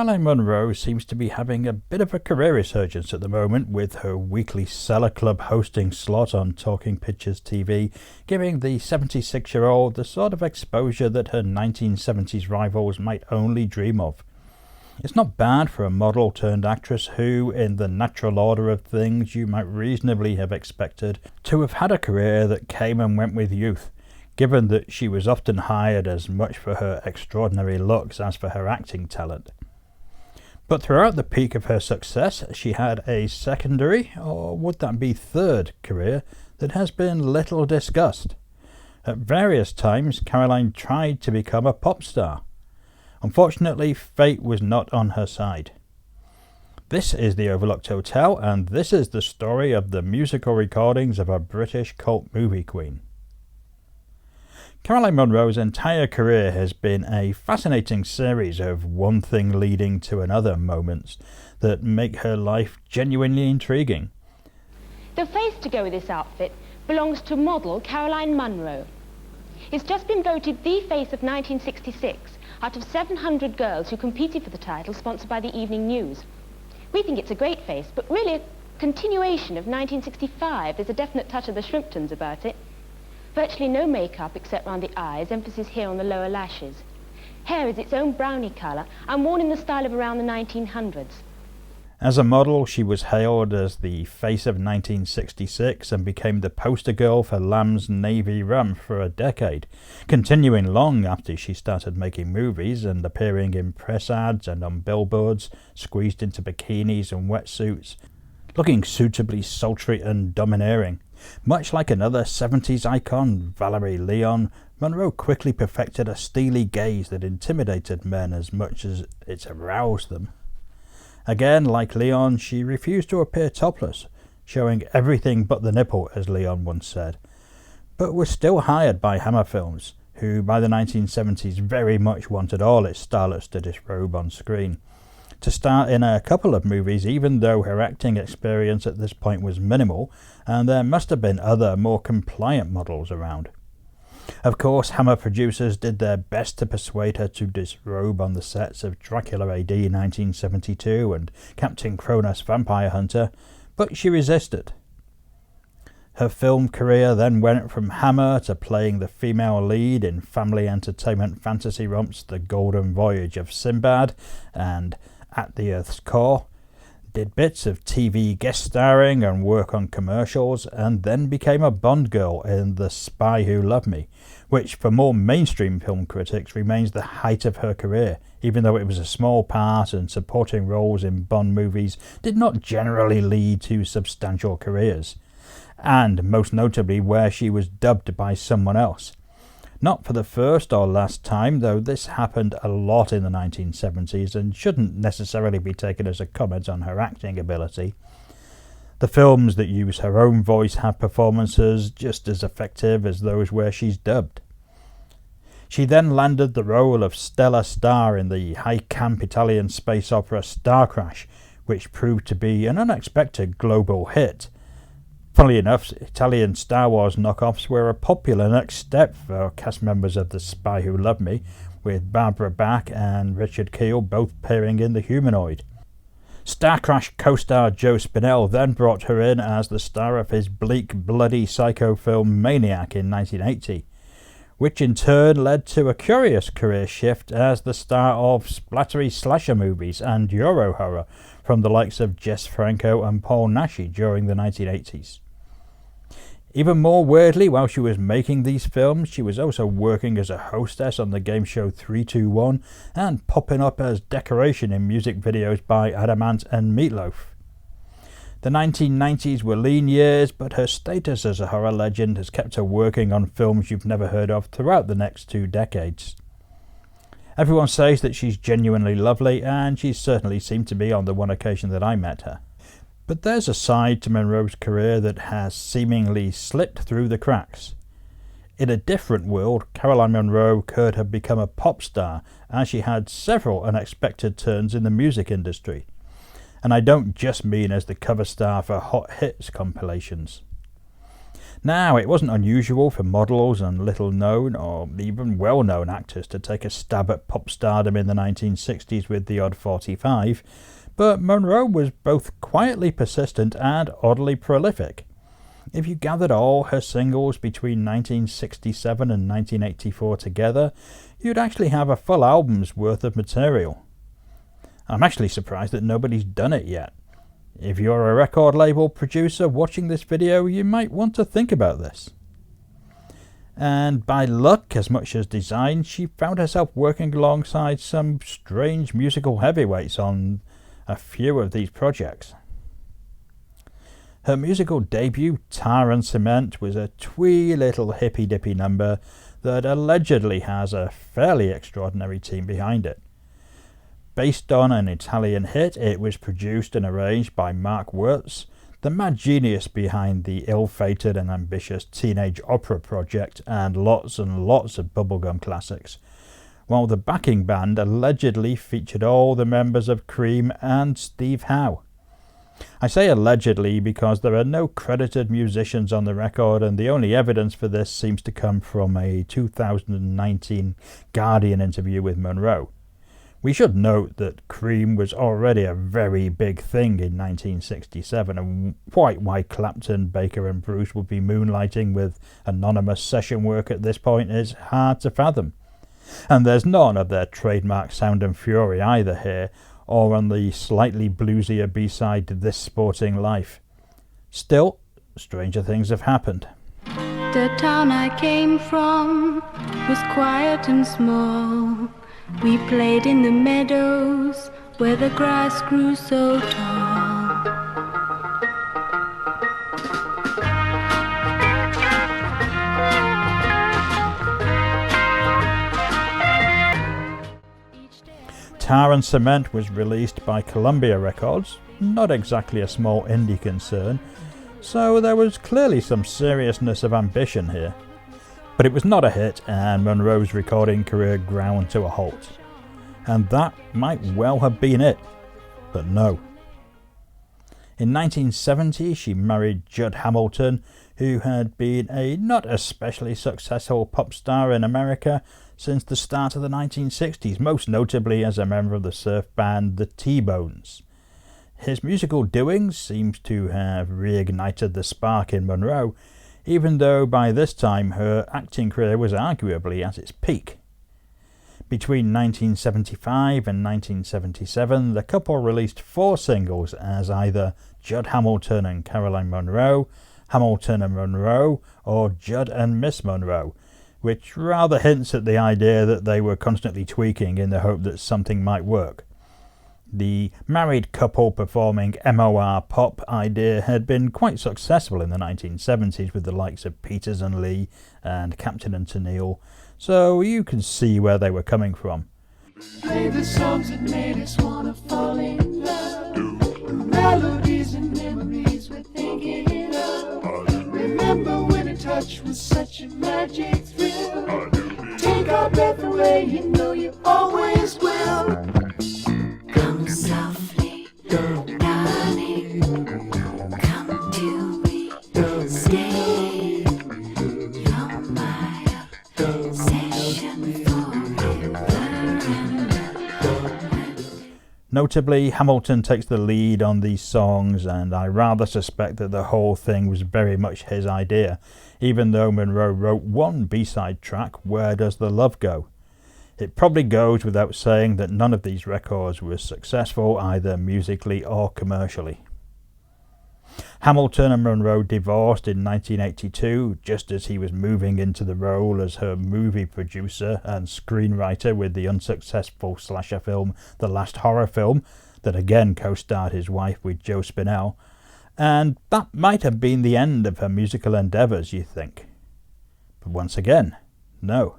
Caroline Munro seems to be having a bit of a career resurgence at the moment, with her weekly Cellar Club hosting slot on Talking Pictures TV, giving the 76-year-old the sort of exposure that her 1970s rivals might only dream of. It's not bad for a model turned actress who, in the natural order of things, you might reasonably have expected to have had a career that came and went with youth, given that she was often hired as much for her extraordinary looks as for her acting talent. But throughout the peak of her success, she had a secondary, or would that be third, career that has been little discussed. At various times, Caroline tried to become a pop star. Unfortunately, fate was not on her side. This is The Overlooked Hotel, and this is the story of the musical recordings of a British cult movie queen. Caroline Munro's entire career has been a fascinating series of one thing leading to another moments that make her life genuinely intriguing. The face to go with this outfit belongs to model Caroline Munro. It's just been voted the face of 1966 out of 700 girls who competed for the title, sponsored by the Evening News. We think it's a great face, but really a continuation of 1965. There's a definite touch of the Shrimptons about it. Virtually no makeup except round the eyes, emphasis here on the lower lashes. Hair is its own browny colour and worn in the style of around the 1900s. As a model, she was hailed as the face of 1966 and became the poster girl for Lamb's Navy Rum for a decade, continuing long after she started making movies and appearing in press ads and on billboards, squeezed into bikinis and wetsuits, looking suitably sultry and domineering. Much like another 70s icon, Valerie Leon, Munro quickly perfected a steely gaze that intimidated men as much as it aroused them. Again, like Leon, she refused to appear topless, showing everything but the nipple, as Leon once said, but was still hired by Hammer Films, who by the 1970s very much wanted all its starlets to disrobe on screen, to star in a couple of movies, even though her acting experience at this point was minimal, and there must have been other, more compliant models around. Of course, Hammer producers did their best to persuade her to disrobe on the sets of Dracula AD 1972 and Captain Cronus Vampire Hunter, but she resisted. Her film career then went from Hammer to playing the female lead in family entertainment fantasy romps The Golden Voyage of Sinbad and At the Earth's Core, did bits of TV guest starring and work on commercials, and then became a Bond girl in The Spy Who Loved Me, which for more mainstream film critics remains the height of her career, even though it was a small part and supporting roles in Bond movies did not generally lead to substantial careers, and most notably where she was dubbed by someone else. Not for the first or last time, though this happened a lot in the 1970s and shouldn't necessarily be taken as a comment on her acting ability. The films that use her own voice have performances just as effective as those where she's dubbed. She then landed the role of Stella Star in the high-camp Italian space opera Star Crash, which proved to be an unexpected global hit. Funnily enough, Italian Star Wars knockoffs were a popular next step for cast members of The Spy Who Loved Me, with Barbara Bach and Richard Kiel both appearing in The Humanoid. Star Crash co-star Joe Spinell then brought her in as the star of his bleak, bloody psycho film Maniac in 1980, which in turn led to a curious career shift as the star of splattery slasher movies and Euro horror from the likes of Jess Franco and Paul Naschy during the 1980s. Even more weirdly, while she was making these films, she was also working as a hostess on the game show 321 and popping up as decoration in music videos by Adamant and Meatloaf. The 1990s were lean years, but her status as a horror legend has kept her working on films you've never heard of throughout the next 2 decades. Everyone says that she's genuinely lovely, and she certainly seemed to be on the one occasion that I met her. But there's a side to Munro's career that has seemingly slipped through the cracks. In a different world, Caroline Munro could have become a pop star, as she had several unexpected turns in the music industry. And I don't just mean as the cover star for Hot Hits compilations. Now, it wasn't unusual for models and little-known or even well-known actors to take a stab at pop stardom in the 1960s with the odd 45, but Munro was both quietly persistent and oddly prolific. If you gathered all her singles between 1967 and 1984 together, you'd actually have a full album's worth of material. I'm actually surprised that nobody's done it yet. If you're a record label producer watching this video, you might want to think about this. And by luck as much as design, she found herself working alongside some strange musical heavyweights on a few of these projects. Her musical debut, Tar and Cement, was a twee little hippy-dippy number that allegedly has a fairly extraordinary team behind it. Based on an Italian hit, it was produced and arranged by Mark Wirtz, the mad genius behind the ill-fated and ambitious teenage opera project and lots of bubblegum classics, while the backing band allegedly featured all the members of Cream and Steve Howe. I say allegedly because there are no credited musicians on the record, and the only evidence for this seems to come from a 2019 Guardian interview with Munro. We should note that Cream was already a very big thing in 1967, and quite why Clapton, Baker and Bruce would be moonlighting with anonymous session work at this point is hard to fathom. And there's none of their trademark sound and fury either here, or on the slightly bluesier B-side to This Sporting Life. Still, stranger things have happened. The town I came from was quiet and small. We played in the meadows where the grass grew so tall. Tar and Cement was released by Columbia Records, not exactly a small indie concern, so there was clearly some seriousness of ambition here. But it was not a hit, and Munro's recording career ground to a halt. And that might well have been it, but no. In 1970, she married Judd Hamilton, who had been a not especially successful pop star in America since the start of the 1960s, most notably as a member of the surf band The T-Bones. His musical doings seems to have reignited the spark in Munro, even though by this time her acting career was arguably at its peak. Between 1975 and 1977, the couple released 4 singles as either Judd Hamilton and Caroline Munro, Hamilton and Munro, or Judd and Miss Munro, which rather hints at the idea that they were constantly tweaking in the hope that something might work. The married couple performing MOR pop idea had been quite successful in the 1970s with the likes of Peters and Lee and Captain and Tennille, so you can see where they were coming from. Play the songs that made us wanna fall in love. The melodies and memories we're thinking of. Remember when a touch was such a magic thrill. Take our breath away, you know you always will. Come softly, darling, come to me, stay. You're my obsession forever. Notably, Hamilton takes the lead on these songs, and I rather suspect that the whole thing was very much his idea, even though Munro wrote one B-side track, Where Does the Love Go? It probably goes without saying that none of these records was successful either musically or commercially. Hamilton and Munro divorced in 1982, just as he was moving into the role as her movie producer and screenwriter with the unsuccessful slasher film The Last Horror Film, that again co-starred his wife with Joe Spinell, and that might have been the end of her musical endeavours, you think. But once again, no.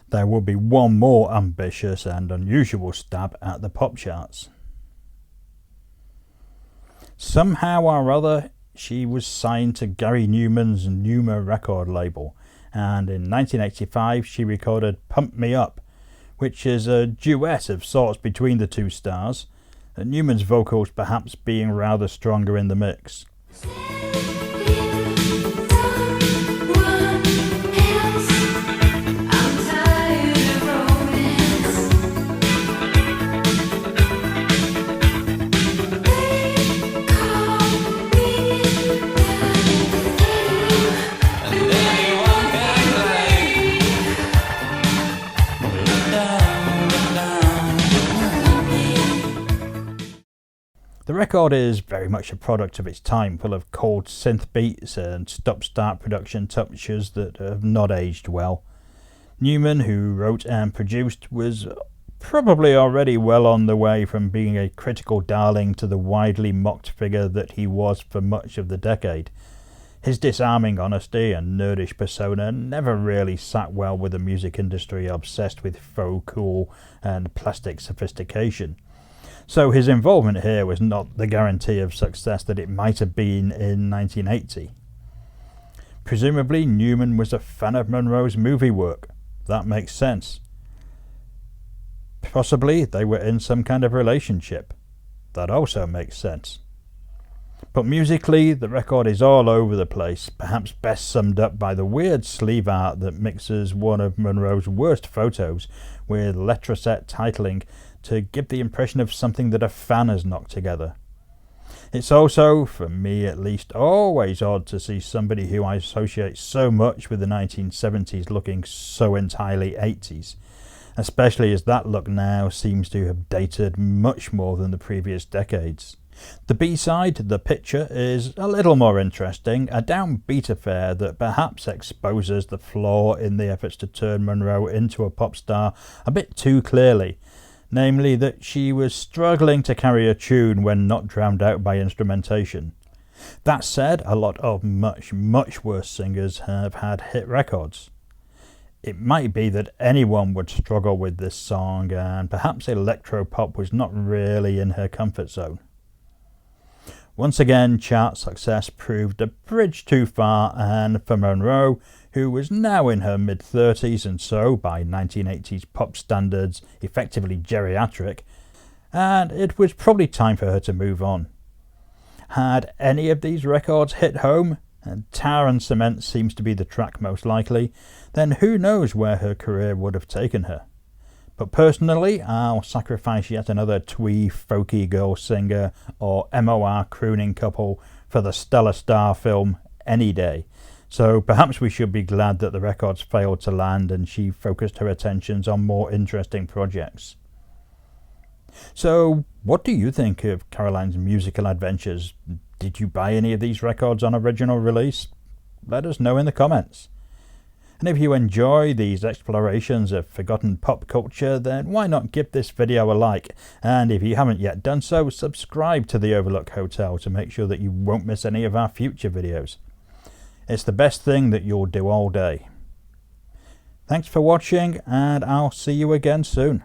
There will be one more ambitious and unusual stab at the pop charts. Somehow or other, she was signed to Gary Newman's Numa record label, and in 1985 she recorded Pump Me Up, which is a duet of sorts between the two stars, Newman's vocals perhaps being rather stronger in the mix. record is very much a product of its time, full of cold synth beats and stop-start production touches that have not aged well. Newman, who wrote and produced, was probably already well on the way from being a critical darling to the widely mocked figure that he was for much of the decade. His disarming honesty and nerdish persona never really sat well with the music industry obsessed with faux cool and plastic sophistication. So his involvement here was not the guarantee of success that it might have been in 1980. Presumably Newman was a fan of Munro's movie work. That makes sense. Possibly they were in some kind of relationship. That also makes sense. But musically, the record is all over the place, perhaps best summed up by the weird sleeve art that mixes one of Munro's worst photos with letraset titling to give the impression of something that a fan has knocked together. It's also, for me at least, always odd to see somebody who I associate so much with the 1970s looking so entirely 80s, especially as that look now seems to have dated much more than the previous decades. The B-side, The Picture, is a little more interesting, a downbeat affair that perhaps exposes the flaw in the efforts to turn Munro into a pop star a bit too clearly, namely that she was struggling to carry a tune when not drowned out by instrumentation. That said, a lot of much worse singers have had hit records. It might be that anyone would struggle with this song, and perhaps electropop was not really in her comfort zone. Once again, chart success proved a bridge too far, and for Munro, who was now in her mid-30s and so, by 1980s pop standards, effectively geriatric, and it was probably time for her to move on. Had any of these records hit home, and Tar and Cement seems to be the track most likely, then who knows where her career would have taken her. But personally, I'll sacrifice yet another twee folky girl singer or MOR crooning couple for the stellar star film any day. So perhaps we should be glad that the records failed to land and she focused her attentions on more interesting projects. So what do you think of Caroline's musical adventures? Did you buy any of these records on original release? Let us know in the comments. And if you enjoy these explorations of forgotten pop culture, then why not give this video a like? And if you haven't yet done so, subscribe to the Overlook Hotel to make sure that you won't miss any of our future videos. It's the best thing that you'll do all day. Thanks for watching, and I'll see you again soon.